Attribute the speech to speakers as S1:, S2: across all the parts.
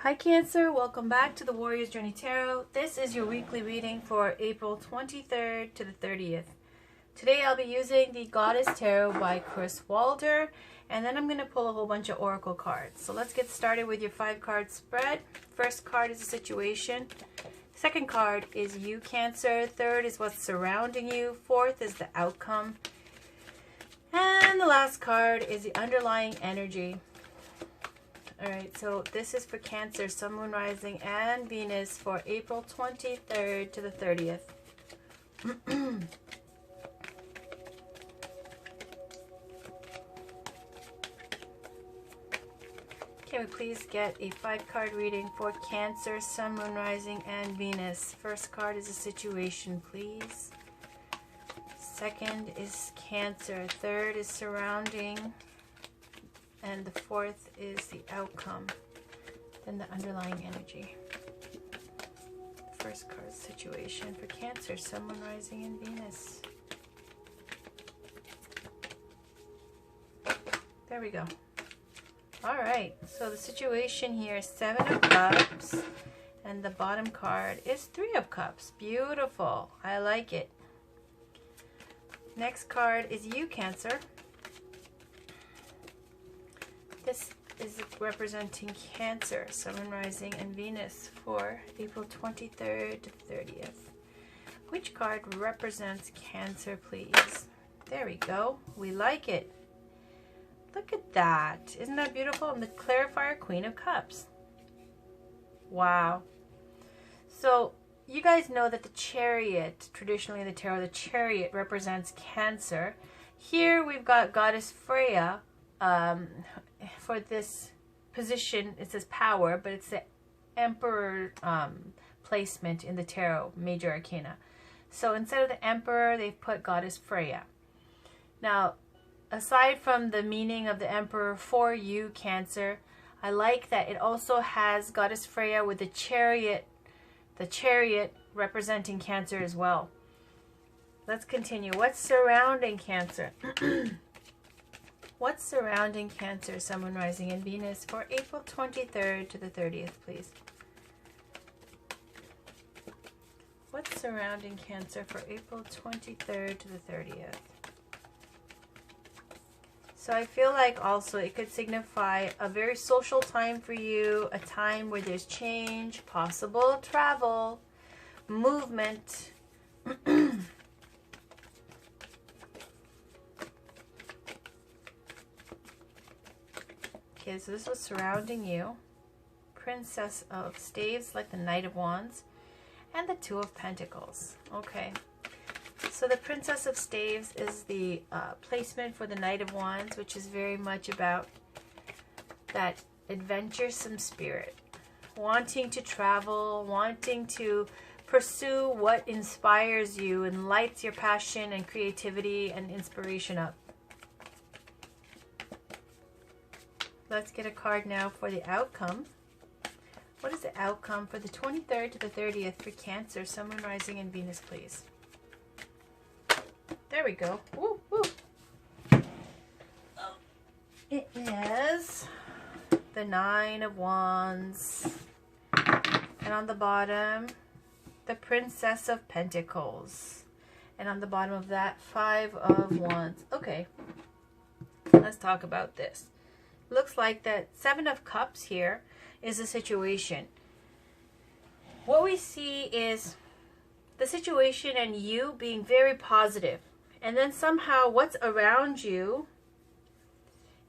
S1: Hi Cancer, welcome back to the Warrior's Journey Tarot. This is your weekly reading for April 23rd to the 30th. Today I'll be using the Goddess Tarot by Chris Walder, and then I'm going to pull a whole bunch of oracle cards. So let's get started with your 5-card spread. First card is a situation. Second card is you, Cancer. Third is what's surrounding you. Fourth is the outcome. And the last card is the underlying energy. Alright, so this is for Cancer, Sun, Moon, Rising, and Venus for April 23rd to the 30th. Can we please get a 5-card reading for Cancer, Sun, Moon, Rising, and Venus? First card is a situation, please. Second is Cancer. Third is surrounding. And the fourth is the outcome, then the underlying energy. First card, situation for Cancer, Sun, Moon, Rising, and Venus. There we go. All right, so the situation here is 7 of Cups, and the bottom card is 3 of Cups. Beautiful. I like it. Next card is you, Cancer. This is representing Cancer, Sun, Moon, Rising, and Venus for April 23rd to 30th. Which card represents Cancer, please? There we go. We like it. Look at that. Isn't that beautiful? And the Clarifier, Queen of Cups. Wow. So you guys know that the Chariot, traditionally in the tarot, the Chariot represents Cancer. Here we've got Goddess Freya. For this position, it says power, but it's the Emperor placement in the tarot, major arcana. So instead of the Emperor, they've put Goddess Freya. Now, aside from the meaning of the Emperor for you, Cancer, I like that it also has Goddess Freya with the Chariot representing Cancer as well. Let's continue. What's surrounding Cancer? What's surrounding Cancer, Sun, Moon, Rising, and Venus for April 23rd to the 30th, please? What's surrounding Cancer for April 23rd to the 30th? So I feel like also it could signify a very social time for you, a time where there's change, possible travel, movement. Okay, so this was surrounding you. Princess of Staves, like the Knight of Wands, and the Two of Pentacles. Okay, so the Princess of Staves is the placement for the Knight of Wands, which is very much about that adventuresome spirit. Wanting to travel, wanting to pursue what inspires you and lights your passion and creativity and inspiration up. Let's get a card now for the outcome. What is the outcome for the 23rd to the 30th for Cancer, Sun, Moon, Rising, and Venus, please? There we go. Woo, woo. Oh, it is the 9 of Wands. And on the bottom, the Princess of Pentacles. And on the bottom of that, 5 of Wands. Okay, let's talk about this. Looks like that 7 of Cups here is a situation. What we see is the situation and you being very positive, and then somehow what's around you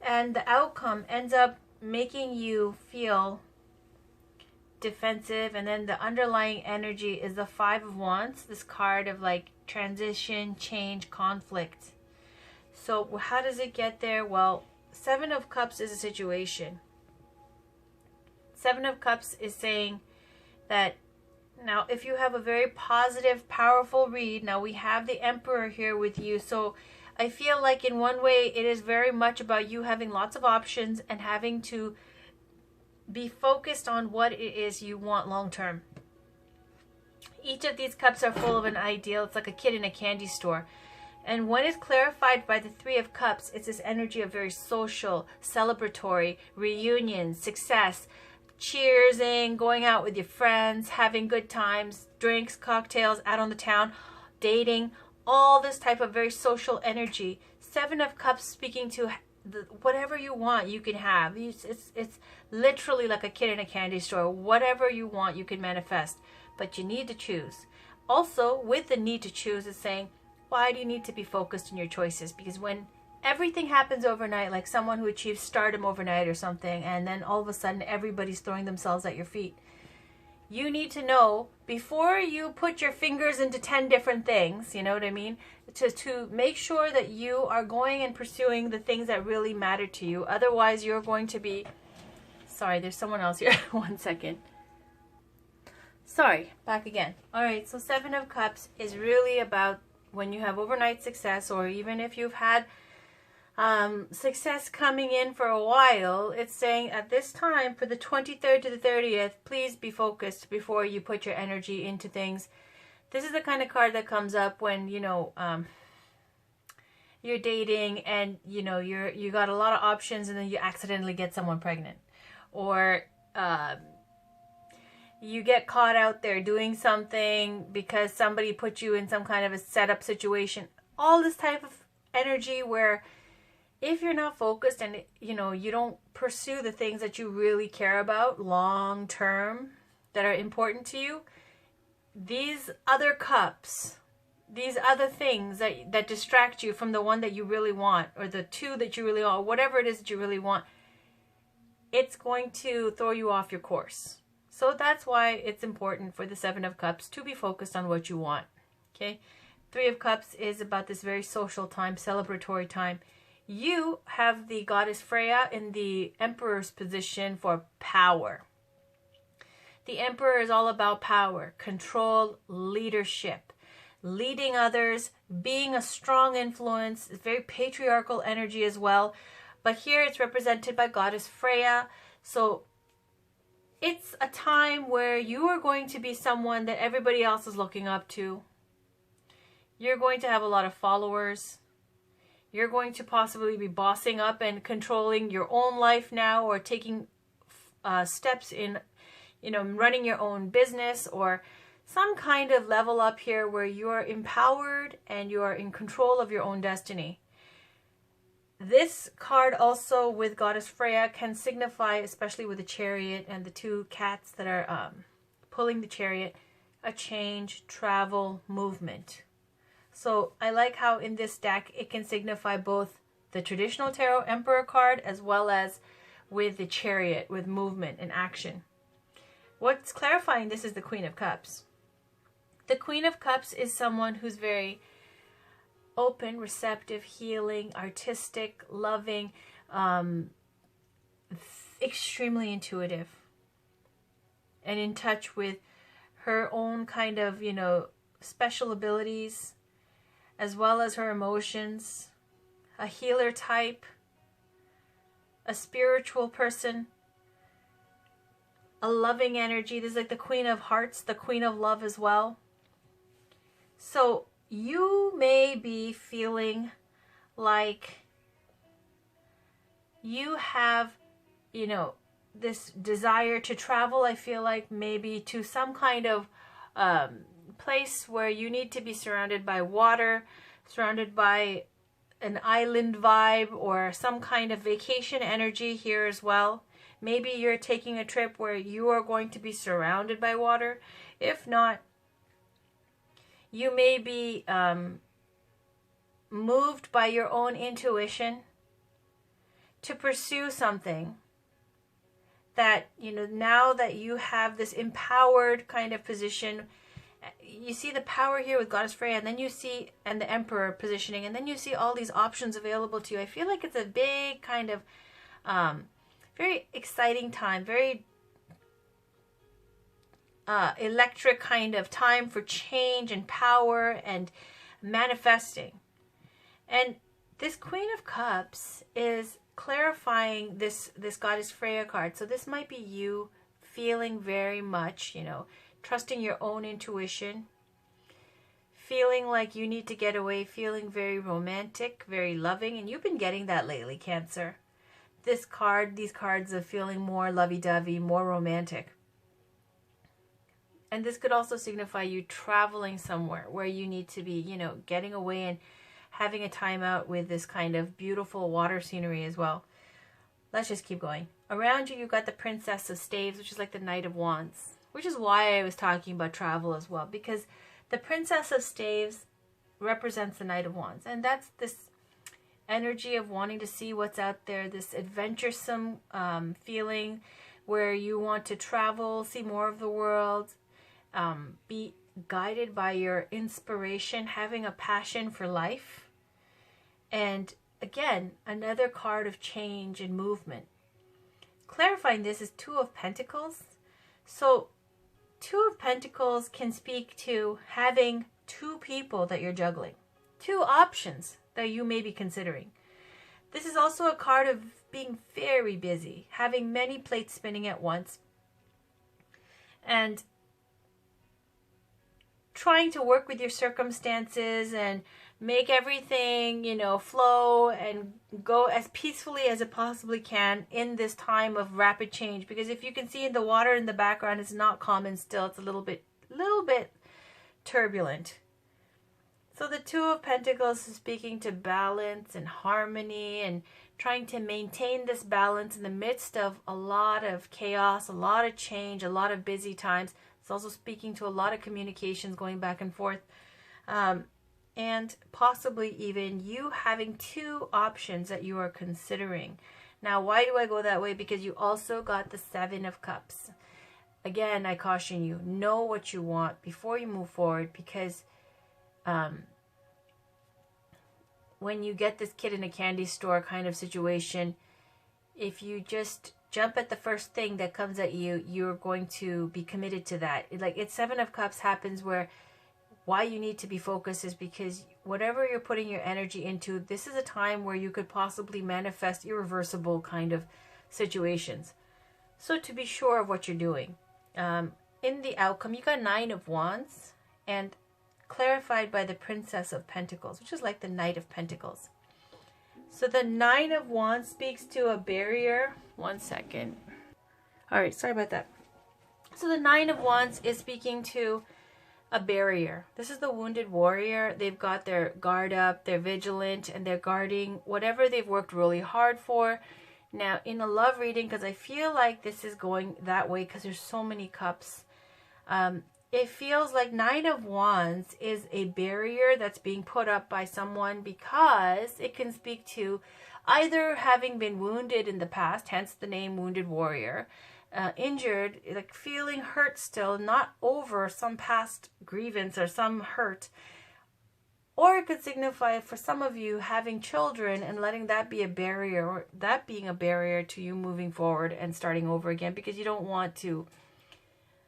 S1: and the outcome ends up making you feel defensive, and then the underlying energy is the 5 of Wands, this card of like transition, change, conflict. So how does it get there? Well, 7 of Cups is a situation. 7 of Cups is saying that now if you have a very positive, powerful read, now we have the Emperor here with you. So I feel like in one way it is very much about you having lots of options and having to be focused on what it is you want long term. Each of these cups are full of an ideal. It's like a kid in a candy store. And when it's clarified by the 3 of Cups, it's this energy of very social, celebratory, reunion, success, cheersing, going out with your friends, having good times, drinks, cocktails, out on the town, dating, all this type of very social energy. Seven of Cups speaking to whatever you want, you can have. It's literally like a kid in a candy store. Whatever you want, you can manifest, but you need to choose. Also, with the need to choose, is saying, why do you need to be focused in your choices? Because when everything happens overnight, like someone who achieves stardom overnight or something, and then all of a sudden everybody's throwing themselves at your feet, you need to know before you put your fingers into 10 different things, you know what I mean? To make sure that you are going and pursuing the things that really matter to you. Otherwise, you're going to be... Sorry, there's someone else here. 1 second. Sorry, back again. All right, so Seven of Cups is really about when you have overnight success, or even if you've had success coming in for a while. It's saying at this time, for the 23rd to the 30th, please be focused before you put your energy into things. This is the kind of card that comes up when, you know, you're dating and, you know, you got a lot of options and then you accidentally get someone pregnant. Or you get caught out there doing something because somebody put you in some kind of a setup situation. All this type of energy where if you're not focused and, you know, you don't pursue the things that you really care about long term that are important to you, these other cups, these other things that distract you from the one that you really want, or the two that you really want, or whatever it is that you really want, it's going to throw you off your course. So that's why it's important for the Seven of Cups to be focused on what you want. Okay? Three of Cups is about this very social time, celebratory time. You have the goddess Freya in the Emperor's position for power. The Emperor is all about power, control, leadership, leading others, being a strong influence, very patriarchal energy as well. But here it's represented by goddess Freya. So it's a time where you are going to be someone that everybody else is looking up to. You're going to have a lot of followers. You're going to possibly be bossing up and controlling your own life now, or taking steps in, you know, running your own business, or some kind of level up here where you're empowered and you are in control of your own destiny. This card also with Goddess Freya can signify, especially with the Chariot and the two cats that are pulling the chariot, a change, travel, movement. So I like how in this deck it can signify both the traditional Tarot Emperor card as well as with the Chariot, with movement and action. What's clarifying this is the Queen of Cups. The Queen of Cups is someone who's very open, receptive, healing, artistic, loving, extremely intuitive, and in touch with her own kind of, you know, special abilities, as well as her emotions, a healer type, a spiritual person, a loving energy. This is like the Queen of Hearts, the Queen of Love as well. So you may be feeling like you have, you know, this desire to travel. I feel like maybe to some kind of place where you need to be surrounded by water, surrounded by an island vibe, or some kind of vacation energy here as well. Maybe you're taking a trip where you are going to be surrounded by water. If not, you may be moved by your own intuition to pursue something that, you know, now that you have this empowered kind of position. You see the power here with Goddess Freya, and then you see, and the Emperor positioning, and then you see all these options available to you. I feel like it's a big kind of very exciting time, very electric kind of time for change and power and manifesting. And this Queen of Cups is clarifying this Goddess Freya card. So this might be you feeling very much, you know, trusting your own intuition, feeling like you need to get away, feeling very romantic, very loving, and you've been getting that lately, Cancer. these cards of feeling more lovey-dovey, more romantic. And this could also signify you traveling somewhere where you need to be, you know, getting away and having a time out with this kind of beautiful water scenery as well. Let's just keep going. Around you, you've got the Princess of Staves, which is like the Knight of Wands, which is why I was talking about travel as well, because the Princess of Staves represents the Knight of Wands. And that's this energy of wanting to see what's out there, this adventuresome feeling where you want to travel, see more of the world, be guided by your inspiration, having a passion for life. And again, another card of change and movement. Clarifying this is Two of Pentacles. So Two of Pentacles can speak to having two people that you're juggling, two options that you may be considering. This is also a card of being very busy, having many plates spinning at once, and trying to work with your circumstances and make everything, you know, flow and go as peacefully as it possibly can in this time of rapid change. Because if you can see the water in the background, it's not calm and still. It's a little bit turbulent. So the Two of Pentacles is speaking to balance and harmony and trying to maintain this balance in the midst of a lot of chaos, a lot of change, a lot of busy times. It's also speaking to a lot of communications going back and forth. And possibly even you having two options that you are considering. Now, why do I go that way? Because you also got the Seven of Cups. Again, I caution you, know what you want before you move forward, because when you get this kid in a candy store kind of situation, if you just jump at the first thing that comes at you, you're going to be committed to that. It's Seven of Cups happens where why you need to be focused is because whatever you're putting your energy into, this is a time where you could possibly manifest irreversible kind of situations. So to be sure of what you're doing. In the outcome, you got Nine of Wands and clarified by the Princess of Pentacles, which is like the Knight of Pentacles. So the Nine of Wands speaks to a barrier. One second. All right, sorry about that. So the Nine of Wands is speaking to a barrier. This is the wounded warrior. They've got their guard up, they're vigilant, and they're guarding whatever they've worked really hard for. Now, in a love reading, because I feel like this is going that way because there's so many cups, it feels like Nine of Wands is a barrier that's being put up by someone because it can speak to either having been wounded in the past, hence the name Wounded Warrior, injured, like feeling hurt still, not over some past grievance or some hurt. Or it could signify for some of you having children and letting that be a barrier, or that being a barrier to you moving forward and starting over again, because you don't want to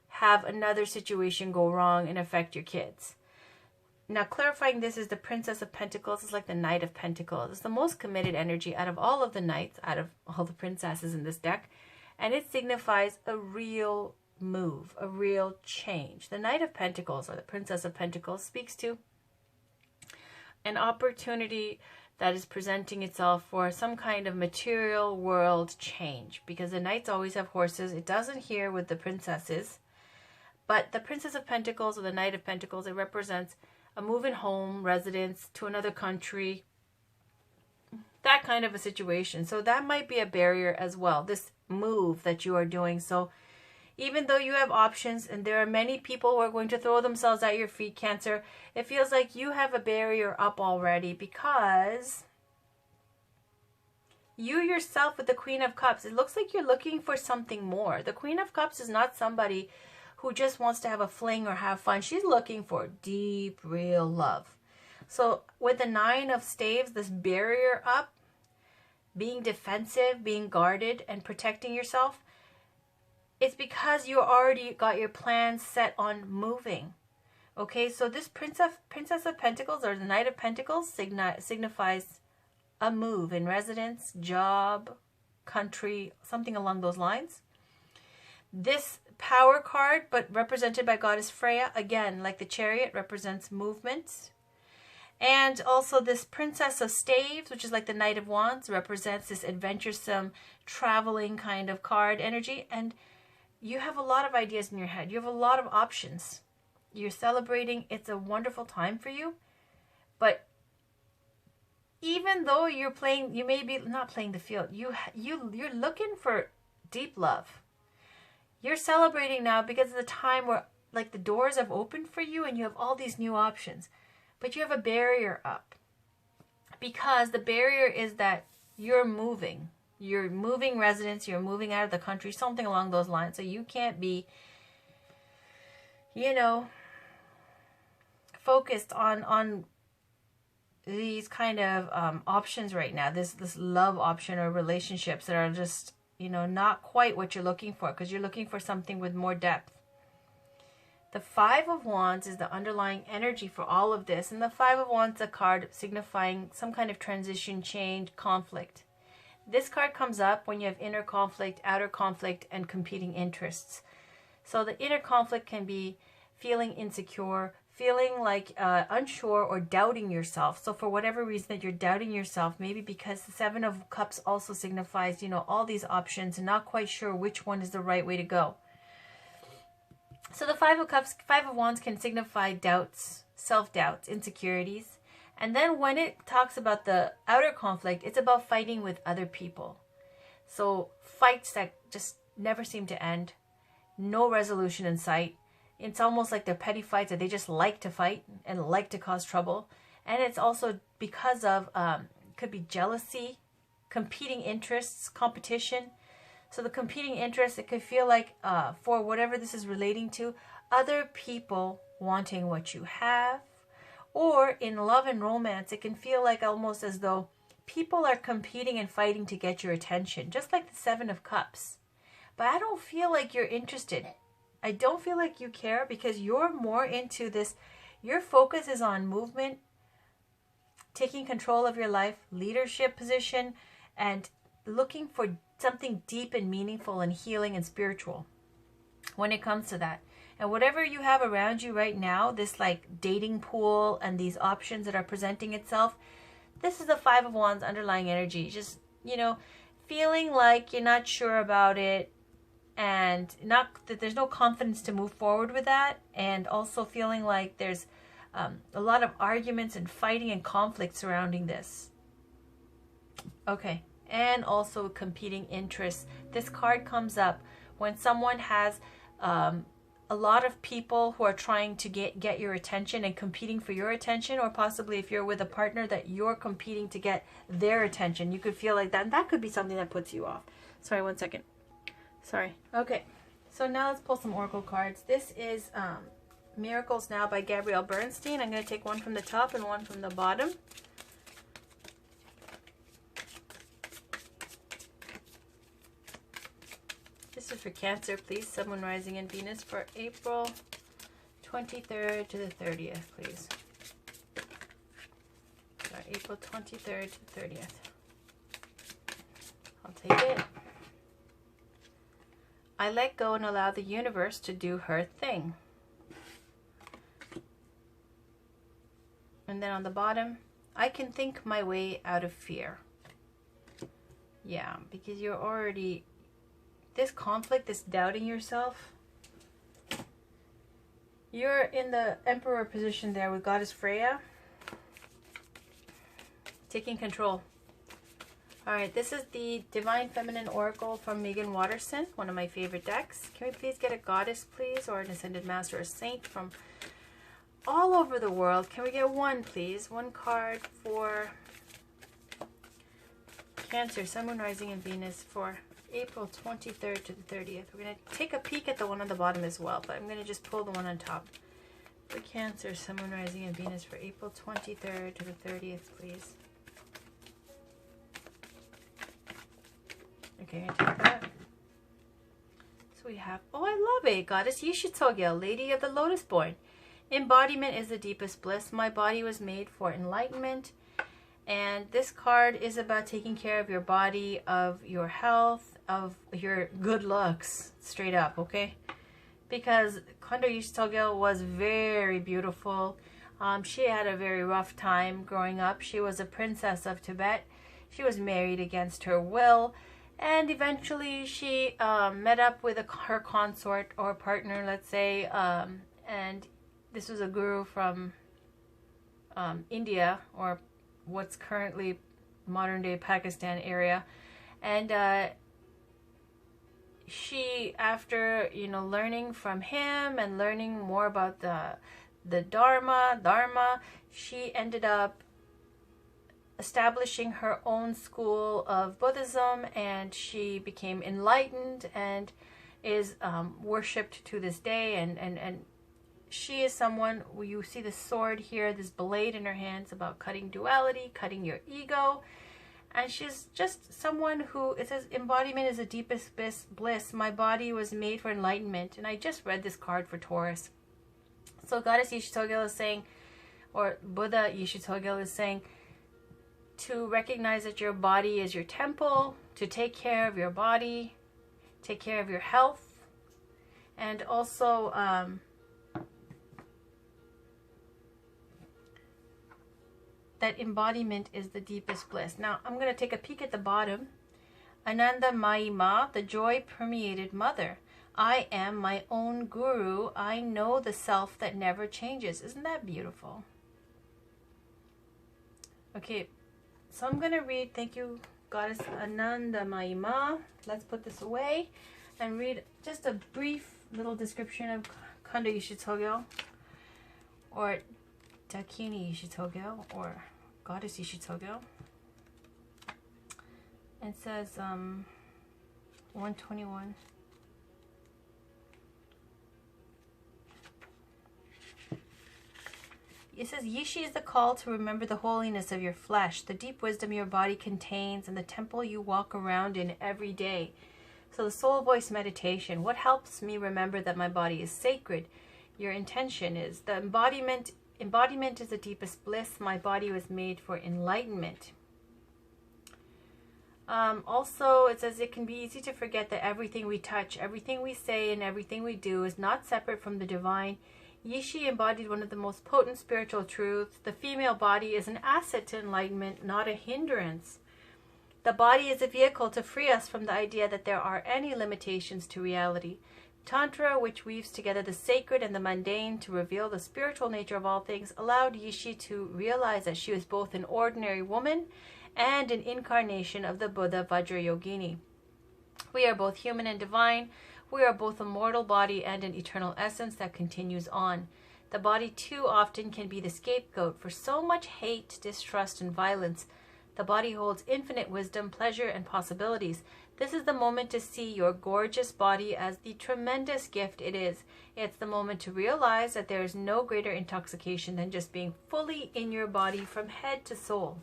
S1: have another situation go wrong and affect your kids. Now, clarifying this is the Princess of Pentacles is like the Knight of Pentacles. It's the most committed energy out of all of the knights, out of all the princesses in this deck. And it signifies a real move, a real change. The Knight of Pentacles, or the Princess of Pentacles, speaks to an opportunity that is presenting itself for some kind of material world change. Because the knights always have horses. It doesn't here with the princesses. But the Princess of Pentacles or the Knight of Pentacles, it represents a move in home, residence, to another country. That kind of a situation. So that might be a barrier as well, this move that you are doing. So even though you have options, and there are many people who are going to throw themselves at your feet, Cancer, it feels like you have a barrier up already, because you yourself with the Queen of Cups, it looks like you're looking for something more. The Queen of Cups is not somebody who just wants to have a fling or have fun. She's looking for deep, real love. So with the Nine of Staves, this barrier up, being defensive, being guarded, and protecting yourself, it's because you already got your plans set on moving. Okay, so this Princess of Pentacles, or the Knight of Pentacles, signifies a move in residence, job, country, something along those lines. This Power card, but represented by Goddess Freya, again, like the Chariot, represents movement. And also this Princess of Staves, which is like the Knight of Wands, represents this adventuresome, traveling kind of card energy. And you have a lot of ideas in your head. You have a lot of options. You're celebrating. It's a wonderful time for you. But even though you're playing, you may be not playing the field. You're looking for deep love. You're celebrating now because of the time where like the doors have opened for you and you have all these new options. But you have a barrier up. Because the barrier is that you're moving. You're moving residence, you're moving out of the country, something along those lines. So you can't be, you know, focused on these kind of options right now. This love option or relationships that are just, you know, not quite what you're looking for, because you're looking for something with more depth. The Five of Wands is the underlying energy for all of this. And the Five of Wands is a card signifying some kind of transition, change, conflict. This card comes up when you have inner conflict, outer conflict, and competing interests. So the inner conflict can be feeling insecure, feeling like unsure or doubting yourself. So for whatever reason that you're doubting yourself, maybe because the Seven of Cups also signifies, you know, all these options and not quite sure which one is the right way to go. So the Five of Cups, Five of Wands can signify doubts, self-doubts, insecurities. And then when it talks about the outer conflict, it's about fighting with other people. So fights that just never seem to end, no resolution in sight. It's almost like they're petty fights that they just like to fight and like to cause trouble. And it's also because of, could be jealousy, competing interests, competition. So the competing interests, it could feel like for whatever this is relating to, other people wanting what you have. Or in love and romance, it can feel like almost as though people are competing and fighting to get your attention, just like the Seven of Cups. But I don't feel like you're interested. I don't feel like you care, because you're more into this. Your focus is on movement, taking control of your life, leadership position, and looking for something deep and meaningful and healing and spiritual when it comes to that. And whatever you have around you right now, this like dating pool and these options that are presenting itself, this is the Five of Wands underlying energy. Just, you know, feeling like you're not sure about it, and not that there's no confidence to move forward with that, and also feeling like there's a lot of arguments and fighting and conflict surrounding this. Okay, and also competing interests. This card comes up when someone has a lot of people who are trying to get your attention and competing for your attention, or possibly if you're with a partner that you're competing to get their attention. You could feel like that, and that could be something that puts you off. Sorry, one second. Sorry. Okay, so now let's pull some oracle cards. This is Miracles Now by Gabrielle Bernstein. I'm going to take one from the top and one from the bottom. This is for Cancer, please. Sun, Moon, Rising, and Venus for April 23rd to the 30th, please. Sorry, April 23rd to the 30th. I'll take it. I let go and allow the universe to do her thing. And then on the bottom, I can think my way out of fear. Yeah, because you're already, this conflict, this doubting yourself, you're in the Emperor position there with Goddess Freya, taking control. All right, this is the Divine Feminine Oracle from Megan Watterson, one of my favorite decks. Can we please get a goddess, please, or an Ascended Master or Saint from all over the world? Can we get one, please? One card for Cancer, Sun, Moon, Rising, and Venus for April 23rd to the 30th. We're going to take a peek at the one on the bottom as well, but I'm going to just pull the one on top. For Cancer, Sun, Moon, Rising, and Venus for April 23rd to the 30th, please. Okay, I'm gonna take that. So we have, oh, I love it, Goddess Yishitogyo, Lady of the Lotus Born. Embodiment is the deepest bliss. My body was made for enlightenment. And this card is about taking care of your body, of your health, of your good looks, straight up, okay? Because Kondo Yishitogyo was very beautiful. She had a very rough time growing up. She was a princess of Tibet. She was married against her will, and eventually she met up with her consort or partner, let's say, and this was a guru from India, or what's currently modern-day Pakistan area. And she, after learning from him and learning more about the Dharma, she ended up establishing her own school of Buddhism, and she became enlightened and is worshipped to this day. And she is someone, you see the sword here, this blade in her hands, about cutting duality, cutting your ego. And she's just someone who, it says, embodiment is the deepest bliss. My body was made for enlightenment. And I just read this card for Taurus. So Goddess Yishi Tsogyal is saying, or Buddha Yishi Tsogyal is saying, to recognize that your body is your temple, to take care of your body, take care of your health, and also that embodiment is the deepest bliss. Now, I'm going to take a peek at the bottom. Ananda Mayi Ma, the joy-permeated mother. I am my own guru. I know the self that never changes. Isn't that beautiful? Okay, so I'm going to read, thank you, Goddess Ananda Mayi Ma. Let's put this away and read just a brief little description of Kanda Yishi Tsogyal, or Dakini Yishi Tsogyal, or Goddess Yishi Tsogyal. It says 121. It says, Yishi is the call to remember the holiness of your flesh, the deep wisdom your body contains, and the temple you walk around in every day. So the soul voice meditation, what helps me remember that my body is sacred? Your intention is, the embodiment is the deepest bliss. My body was made for enlightenment. Also, it says it can be easy to forget that everything we touch, everything we say, and everything we do is not separate from the divine. Yishi embodied one of the most potent spiritual truths. The female body is an asset to enlightenment, not a hindrance. The body is a vehicle to free us from the idea that there are any limitations to reality. Tantra, which weaves together the sacred and the mundane to reveal the spiritual nature of all things, allowed Yishi to realize that she was both an ordinary woman and an incarnation of the Buddha Vajrayogini. We are both human and divine. We are both a mortal body and an eternal essence that continues on. The body too often can be the scapegoat for so much hate, distrust, and violence. The body holds infinite wisdom, pleasure, and possibilities. This is the moment to see your gorgeous body as the tremendous gift it is. It's the moment to realize that there is no greater intoxication than just being fully in your body from head to soul.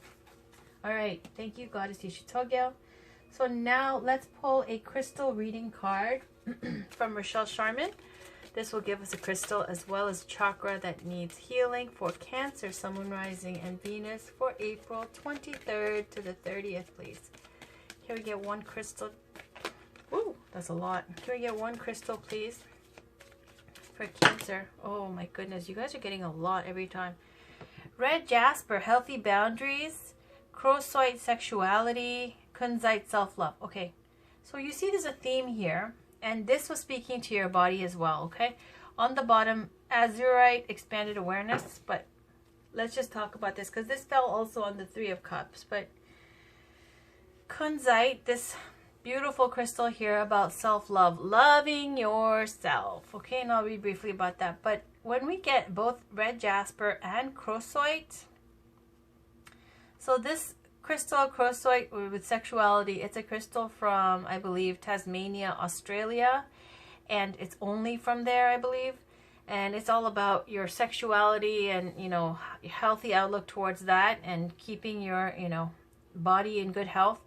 S1: All right, thank you, Goddess Yishi Tsogyal. So now let's pull a crystal reading card from Rochelle Sharman. This will give us a crystal as well as chakra that needs healing for Cancer, Sun, Moon, Rising, and Venus for April 23rd to the 30th, please. Can we get one crystal? Ooh, that's a lot. Can we get one crystal, please, for Cancer? Oh my goodness, you guys are getting a lot every time. Red jasper, healthy boundaries. Chrosoite, sexuality. Kunzite, self-love. Okay, so you see there's a theme here, and this was speaking to your body as well, okay? On the bottom, azurite, expanded awareness, but let's just talk about this because this fell also on the Three of Cups. But Kunzite, this beautiful crystal here about self-love, loving yourself, okay? And I'll read briefly about that. But when we get both red jasper and chrosoite, so this crystal, chrosoite, with sexuality, it's a crystal from, I believe, Tasmania, Australia, and it's only from there, I believe. And it's all about your sexuality and, healthy outlook towards that and keeping your, body in good health.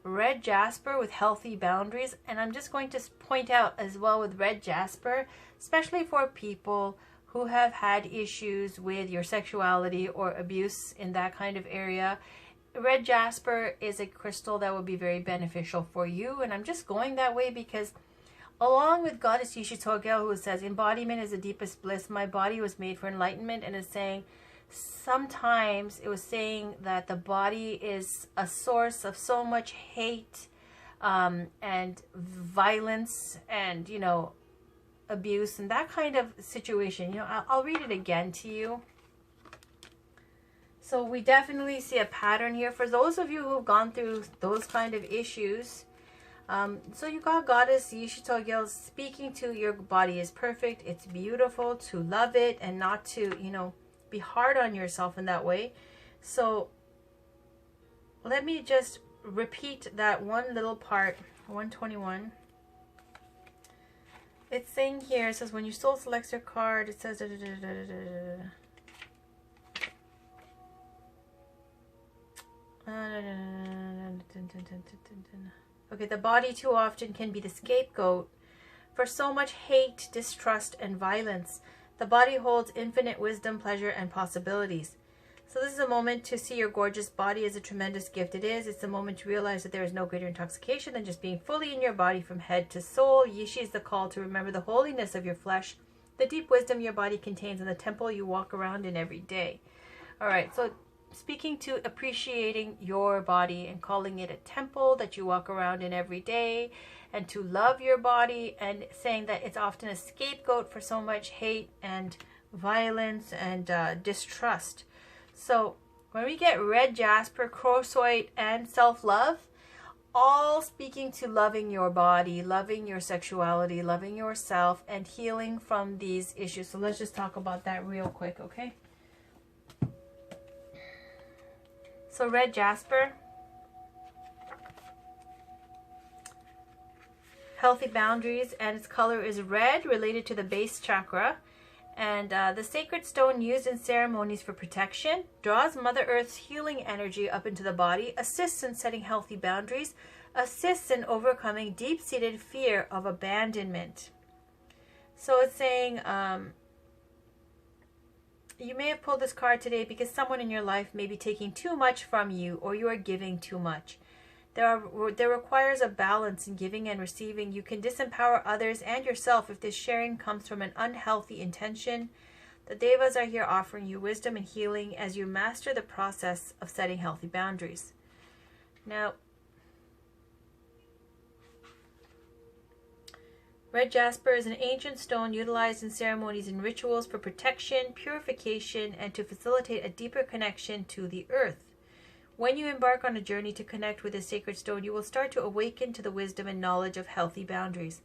S1: Red jasper with healthy boundaries. And I'm just going to point out as well with red jasper, especially for people who have had issues with your sexuality or abuse in that kind of area. Red jasper is a crystal that would be very beneficial for you. And I'm just going that way because along with Goddess Yishi Tsogyal, who says, embodiment is the deepest bliss. My body was made for enlightenment, and is saying sometimes it was saying that the body is a source of so much hate and violence and, you know, abuse and that kind of situation. You know, I'll read it again to you. So we definitely see a pattern here for those of you who've gone through those kind of issues. So you got Goddess Yeshitogil speaking to your body is perfect. It's beautiful to love it and not to, you know, be hard on yourself in that way. So let me just repeat that one little part, 121. It's saying here, it says when your soul selects your card, it says okay, the body too often can be the scapegoat for so much hate, distrust, and violence. The body holds infinite wisdom, pleasure, and possibilities. So this is a moment to see your gorgeous body as a tremendous gift it is. It's a moment to realize that there is no greater intoxication than just being fully in your body from head to soul. Yishi is the call to remember the holiness of your flesh, the deep wisdom your body contains, and the temple you walk around in every day. All right, so speaking to appreciating your body and calling it a temple that you walk around in every day, and to love your body, and saying that it's often a scapegoat for so much hate and violence and distrust. So when we get red jasper, chrosoite, and self-love, all speaking to loving your body, loving your sexuality, loving yourself, and healing from these issues. So let's just talk about that real quick, okay? So red jasper, healthy boundaries, and its color is red, related to the base chakra. And the sacred stone used in ceremonies for protection draws Mother Earth's healing energy up into the body, assists in setting healthy boundaries, assists in overcoming deep-seated fear of abandonment. So it's saying you may have pulled this card today because someone in your life may be taking too much from you, or you are giving too much. There requires a balance in giving and receiving. You can disempower others and yourself if this sharing comes from an unhealthy intention. The Devas are here offering you wisdom and healing as you master the process of setting healthy boundaries. Now, red jasper is an ancient stone utilized in ceremonies and rituals for protection, purification, and to facilitate a deeper connection to the earth. When you embark on a journey to connect with this sacred stone, you will start to awaken to the wisdom and knowledge of healthy boundaries.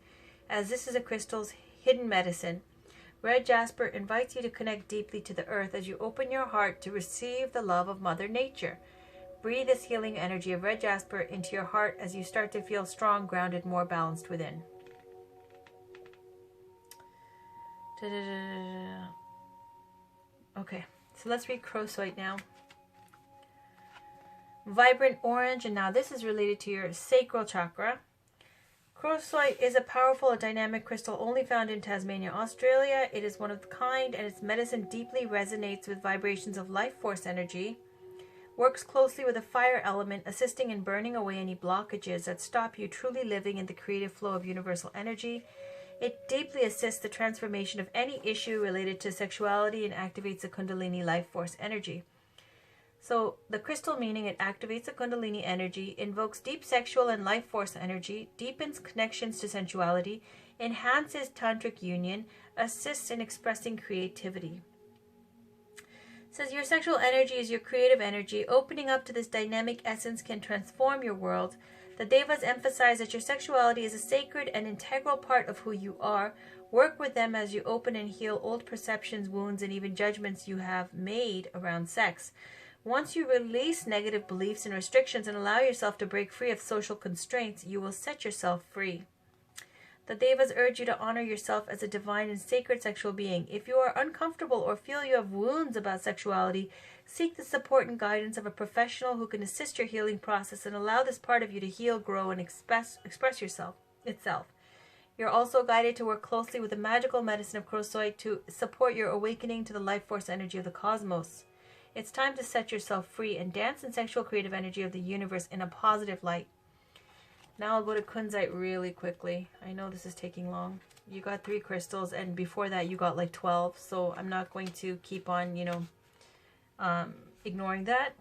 S1: As this is a crystal's hidden medicine, red jasper invites you to connect deeply to the earth as you open your heart to receive the love of Mother Nature. Breathe this healing energy of red jasper into your heart as you start to feel strong, grounded, more balanced within. Okay, so let's read chrosoite now. Vibrant orange, and now this is related to your sacral chakra. Chrosoite is a powerful and dynamic crystal only found in Tasmania, Australia. It is one of a kind, and its medicine deeply resonates with vibrations of life force energy. Works closely with the fire element, assisting in burning away any blockages that stop you truly living in the creative flow of universal energy. It deeply assists the transformation of any issue related to sexuality and activates the Kundalini life force energy. So the crystal meaning, it activates the Kundalini energy, invokes deep sexual and life force energy, deepens connections to sensuality, enhances tantric union, assists in expressing creativity. It says your sexual energy is your creative energy. Opening up to this dynamic essence can transform your world. The Devas emphasize that your sexuality is a sacred and integral part of who you are. Work with them as you open and heal old perceptions, wounds, and even judgments you have made around sex. Once you release negative beliefs and restrictions and allow yourself to break free of social constraints, you will set yourself free. The Devas urge you to honor yourself as a divine and sacred sexual being. If you are uncomfortable or feel you have wounds about sexuality, seek the support and guidance of a professional who can assist your healing process and allow this part of you to heal, grow, and express itself. You're also guided to work closely with the magical medicine of chrosoite to support your awakening to the life force energy of the cosmos. It's time to set yourself free and dance in sexual creative energy of the universe in a positive light. Now I'll go to kunzite really quickly. I know this is taking long. You got 3 crystals, and before that you got like 12, so I'm not going to keep on, ignoring that.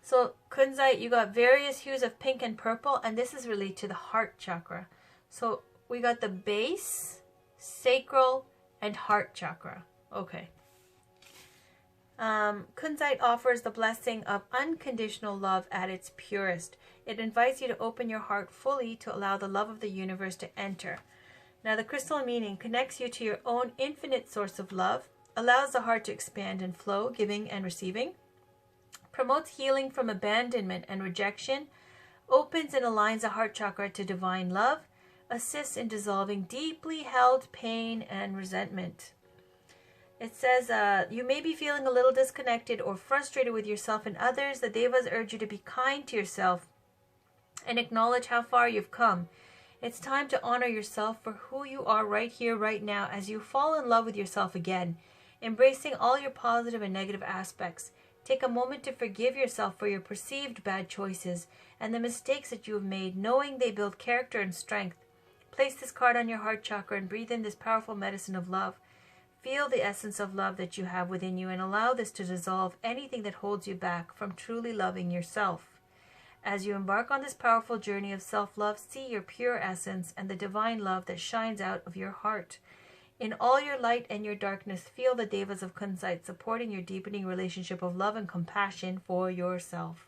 S1: So kunzite, you got various hues of pink and purple, and this is related to the heart chakra. So we got the base, sacral, and heart chakra. Okay. Kunzite offers the blessing of unconditional love at its purest. It invites you to open your heart fully to allow the love of the universe to enter. Now, the crystal meaning connects you to your own infinite source of love, allows the heart to expand and flow, giving and receiving, promotes healing from abandonment and rejection, opens and aligns the heart chakra to divine love, assists in dissolving deeply held pain and resentment. It says, you may be feeling a little disconnected or frustrated with yourself and others. The Devas urge you to be kind to yourself and acknowledge how far you've come. It's time to honor yourself for who you are right here, right now, as you fall in love with yourself again, embracing all your positive and negative aspects. Take a moment to forgive yourself for your perceived bad choices and the mistakes that you have made, knowing they build character and strength. Place this card on your heart chakra and breathe in this powerful medicine of love. Feel the essence of love that you have within you and allow this to dissolve anything that holds you back from truly loving yourself. As you embark on this powerful journey of self-love, see your pure essence and the divine love that shines out of your heart. In all your light and your darkness, feel the Devas of Kunzite supporting your deepening relationship of love and compassion for yourself.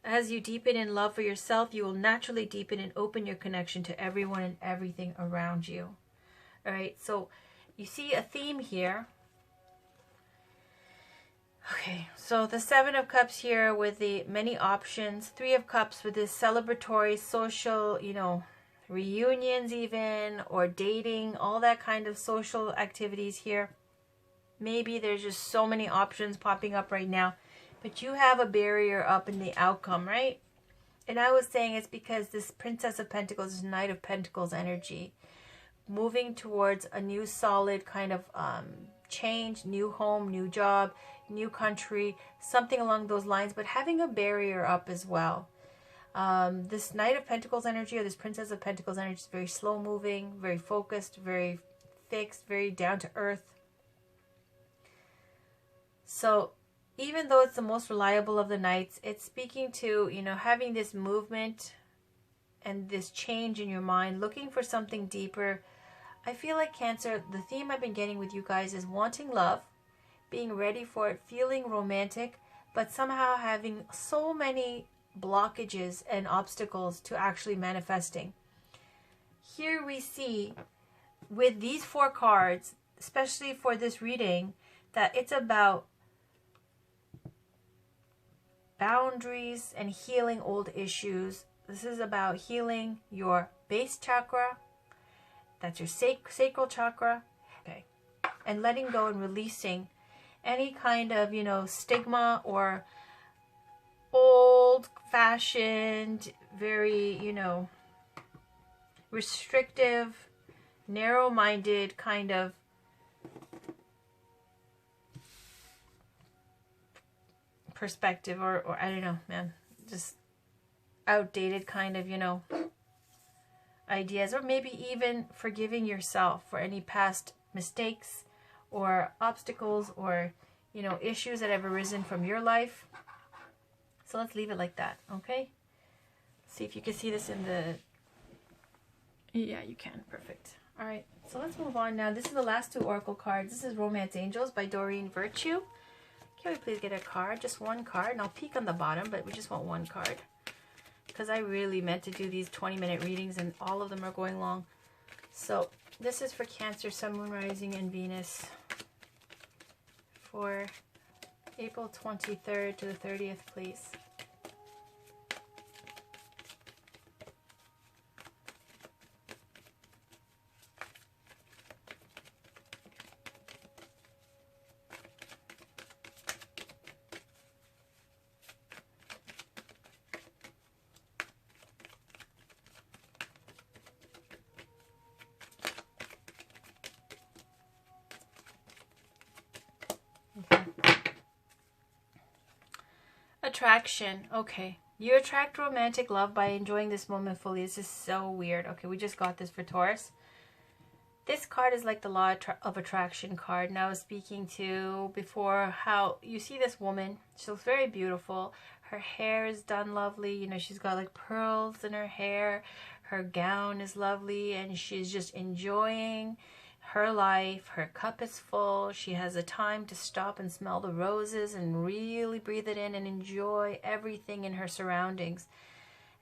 S1: As you deepen in love for yourself, you will naturally deepen and open your connection to everyone and everything around you. All right, so you see a theme here. Okay, so the Seven of Cups here with the many options. Three of Cups with this celebratory, social, reunions even, or dating, all that kind of social activities here. Maybe there's just so many options popping up right now, but you have a barrier up in the outcome, right? And I was saying it's because this Princess of Pentacles is Knight of Pentacles energy, moving towards a new solid kind of change, new home, new job, new country, something along those lines, but having a barrier up as well. This Knight of Pentacles energy or this Princess of Pentacles energy is very slow moving, very focused, very fixed, very down to earth. So even though it's the most reliable of the Knights, it's speaking to, having this movement and this change in your mind, looking for something deeper. I feel like Cancer, the theme I've been getting with you guys is wanting love, being ready for it, feeling romantic, but somehow having so many blockages and obstacles to actually manifesting. Here we see with these four cards, especially for this reading, that it's about boundaries and healing old issues. This is about healing your base chakra, that's your sacral chakra, okay, and letting go and releasing any kind of, stigma or old-fashioned, very, restrictive, narrow-minded kind of perspective or I don't know, man, just outdated kind of, ideas, or maybe even forgiving yourself for any past mistakes or obstacles or, issues that have arisen from your life. So let's leave it like that, okay? See if you can see this in the... Yeah, you can. Perfect. All right, so let's move on now. This is the last two oracle cards. This is Romance Angels by Doreen Virtue. Can we please get a card? Just one card, and I'll peek on the bottom, but we just want one card, because I really meant to do these 20-minute readings, and all of them are going long. So this is for Cancer, Sun, Moon, Rising, and Venus for April 23rd to the 30th, please. Attraction. Okay. You attract romantic love by enjoying this moment fully. This is so weird. Okay, we just got this for Taurus. This card is like the law of attraction card. And I was speaking to before how you see this woman. She looks very beautiful. Her hair is done lovely. You know, she's got like pearls in her hair. Her gown is lovely and she's just enjoying her life. Her cup is full. She has a time to stop and smell the roses and really breathe it in and enjoy everything in her surroundings.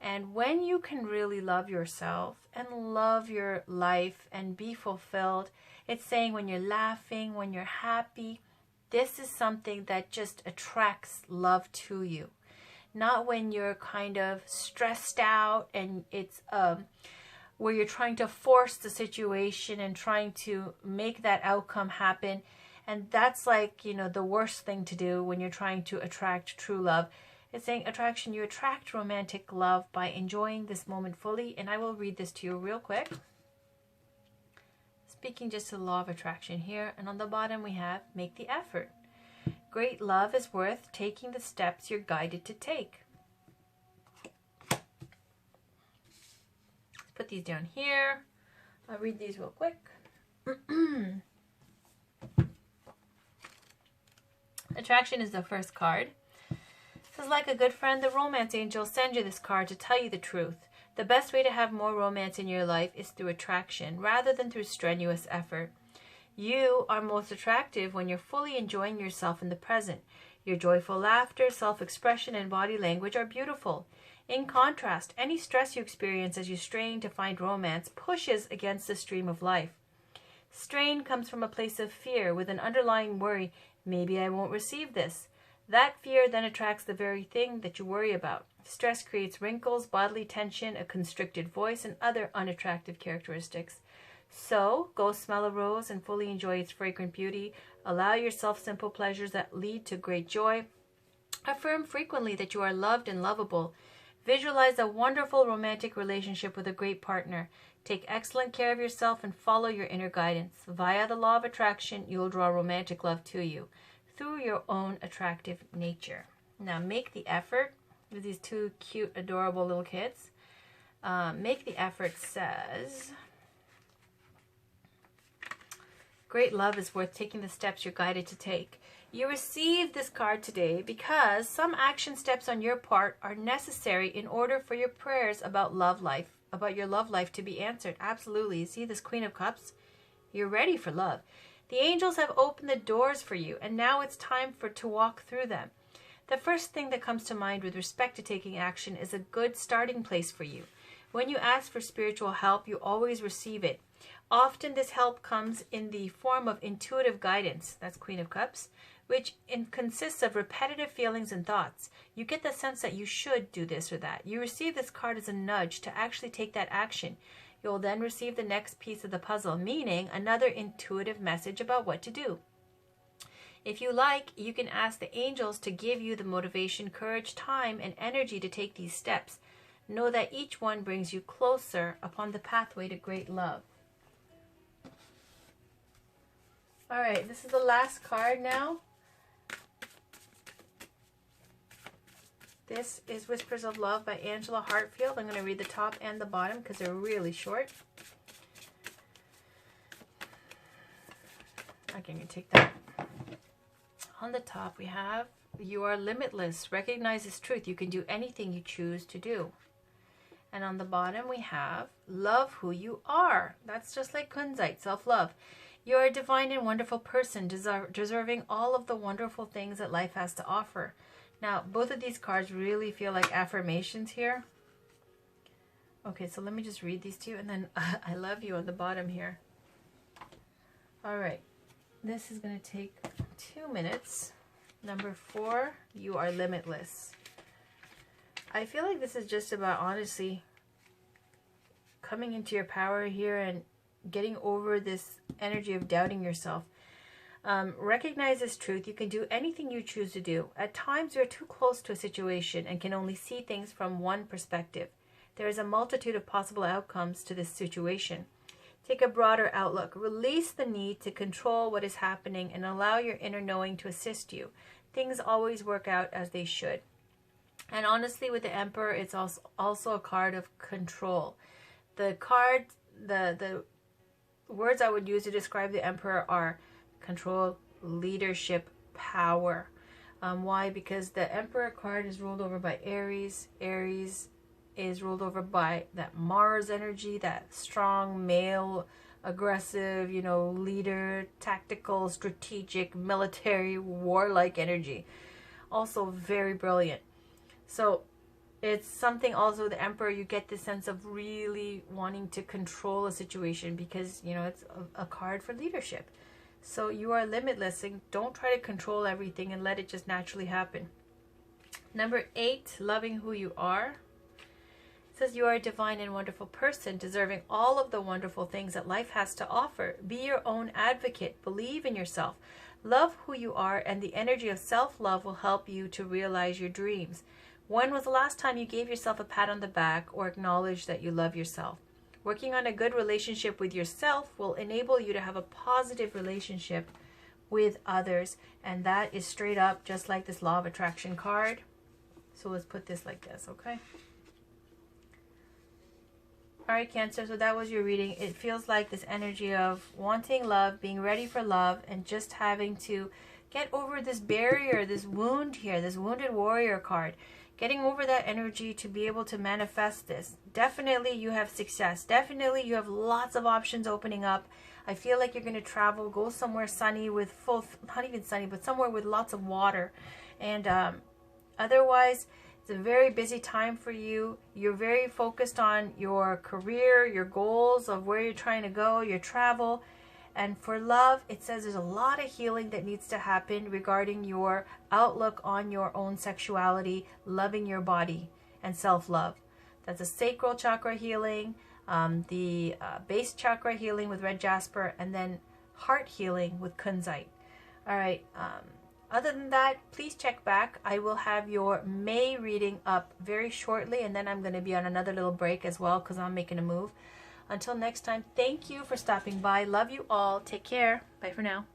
S1: And when you can really love yourself and love your life and be fulfilled, it's saying when you're laughing, when you're happy, this is something that just attracts love to you. Not when you're kind of stressed out and it's where you're trying to force the situation and trying to make that outcome happen. And that's like, you know, the worst thing to do when you're trying to attract true love. It's saying attraction, you attract romantic love by enjoying this moment fully. And I will read this to you real quick. Speaking just to the law of attraction here. And on the bottom we have, make the effort. Great love is worth taking the steps you're guided to take. Let's put these down here. I'll read these real quick. Attraction is the first card. It says, like a good friend, the romance angel sends you this card to tell you the truth. The best way to have more romance in your life is through attraction, rather than through strenuous effort. You are most attractive when you're fully enjoying yourself in the present. Your joyful laughter, self-expression, and body language are beautiful. In contrast, any stress you experience as you strain to find romance pushes against the stream of life. Strain comes from a place of fear with an underlying worry, maybe I won't receive this. That fear then attracts the very thing that you worry about. Stress creates wrinkles, bodily tension, a constricted voice, and other unattractive characteristics. So, go smell a rose and fully enjoy its fragrant beauty. Allow yourself simple pleasures that lead to great joy. Affirm frequently that you are loved and lovable. Visualize a wonderful romantic relationship with a great partner. Take excellent care of yourself and follow your inner guidance. Via the law of attraction, you will draw romantic love to you through your own attractive nature. Now, make the effort with these two cute, adorable little kids. Make the effort says, great love is worth taking the steps you're guided to take. You received this card today because some action steps on your part are necessary in order for your prayers about your love life to be answered. Absolutely. You see this Queen of Cups? You're ready for love. The angels have opened the doors for you, and now it's time to walk through them. The first thing that comes to mind with respect to taking action is a good starting place for you. When you ask for spiritual help, you always receive it. Often this help comes in the form of intuitive guidance, that's Queen of Cups, which consists of repetitive feelings and thoughts. You get the sense that you should do this or that. You receive this card as a nudge to actually take that action. You'll then receive the next piece of the puzzle, meaning another intuitive message about what to do. If you like, you can ask the angels to give you the motivation, courage, time, and energy to take these steps. Know that each one brings you closer upon the pathway to great love. All right, this is the last card now. This is Whispers of Love by Angela Hartfield. I'm going to read the top and the bottom because they're really short. Okay, I'm going to take that. On the top we have, you are limitless. Recognize this truth. You can do anything you choose to do. And on the bottom we have, love who you are. That's just like Kunzite, self-love. You are a divine and wonderful person, deserving all of the wonderful things that life has to offer. Now, both of these cards really feel like affirmations here. Okay, so let me just read these to you, and then I love you on the bottom here. All right, this is going to take 2 minutes. Number 4, you are limitless. I feel like this is just about, honestly, coming into your power here and getting over this energy of doubting yourself. Recognize this truth. You can do anything you choose to do. At times, you're too close to a situation and can only see things from one perspective. There is a multitude of possible outcomes to this situation. Take a broader outlook. Release the need to control what is happening and allow your inner knowing to assist you. Things always work out as they should. And honestly, with the Emperor, it's also a card of control. The card, the words I would use to describe the Emperor are control, leadership, power. Why? Because the Emperor card is ruled over by Aries. Aries is ruled over by that Mars energy, that strong male, aggressive, leader, tactical, strategic, military, warlike energy. Also very brilliant. So it's something also, the Emperor, you get the sense of really wanting to control a situation because, it's a card for leadership. So you are limitless and don't try to control everything and let it just naturally happen. Number 8, loving who you are. It says you are a divine and wonderful person, deserving all of the wonderful things that life has to offer. Be your own advocate. Believe in yourself. Love who you are, and the energy of self-love will help you to realize your dreams. When was the last time you gave yourself a pat on the back or acknowledged that you love yourself? Working on a good relationship with yourself will enable you to have a positive relationship with others. And that is straight up just like this Law of Attraction card. So let's put this like this, okay? All right, Cancer, so that was your reading. It feels like this energy of wanting love, being ready for love, and just having to get over this barrier, this wound here, this Wounded Warrior card. Getting over that energy to be able to manifest this. Definitely you have success. Definitely you have lots of options opening up. I feel like you're going to travel, go somewhere sunny with full, not even sunny, but somewhere with lots of water. And otherwise, it's a very busy time for you. You're very focused on your career, your goals of where you're trying to go, your travel. And for love, it says there's a lot of healing that needs to happen regarding your outlook on your own sexuality, loving your body, and self-love. That's a sacral chakra healing, the base chakra healing with red jasper, and then heart healing with kunzite. All right. Other than that, please check back. I will have your May reading up very shortly, and then I'm going to be on another little break as well because I'm making a move. Until next time, thank you for stopping by. Love you all. Take care. Bye for now.